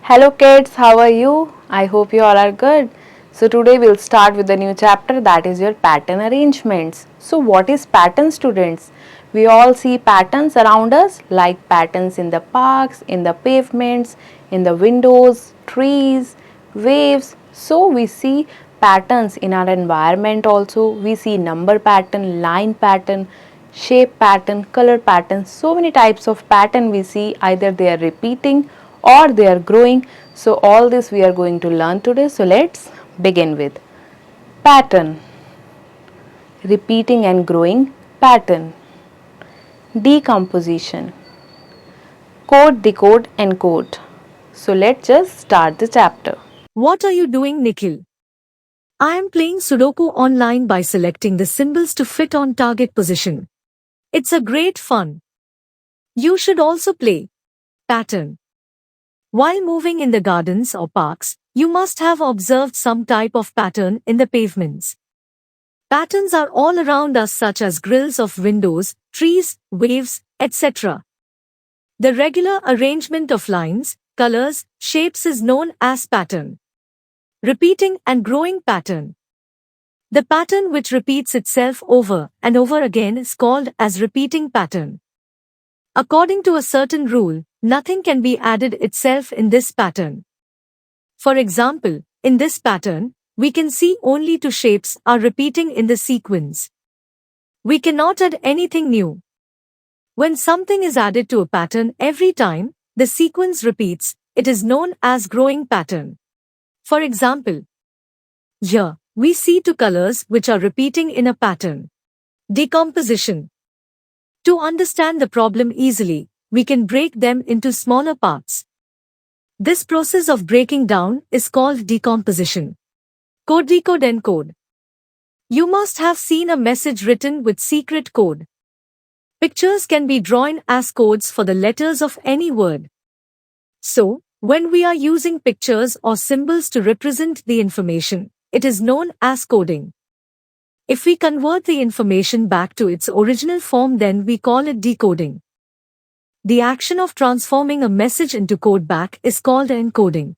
Hello kids, how are you? I hope you all are good. So today we'll start with the new chapter, that is your pattern arrangements. So what is pattern, students? We all see patterns around us, like patterns in the parks, in the pavements, in the windows, trees, waves. So we see patterns in our environment also. We see number pattern, line pattern, shape pattern, color pattern. So many types of pattern we see, either they are repeating or they are growing. So all this we are going to learn today. So let's begin with pattern, repeating and growing pattern, decomposition, code, decode, encode. So let's just start the chapter. What are you doing, Nikhil? I am playing Sudoku online by selecting the symbols to fit on target position. It's a great fun. You should also play. Pattern. While moving in the gardens or parks, you must have observed some type of pattern in the pavements. Patterns are all around us, such as grills of windows, trees, waves, etc. The regular arrangement of lines, colors, shapes is known as pattern. Repeating and growing pattern. The pattern which repeats itself over and over again is called as repeating pattern. According to a certain rule, nothing can be added itself in this pattern. For example, in this pattern, we can see only two shapes are repeating in the sequence. We cannot add anything new. When something is added to a pattern every time the sequence repeats, it is known as growing pattern. For example, here, we see two colors which are repeating in a pattern. Decomposition. To understand the problem easily, we can break them into smaller parts. This process of breaking down is called decomposition. Code, decode, encode. You must have seen a message written with secret code. Pictures can be drawn as codes for the letters of any word. So, when we are using pictures or symbols to represent the information, it is known as coding. If we convert the information back to its original form, then we call it decoding. The action of transforming a message into code back is called encoding.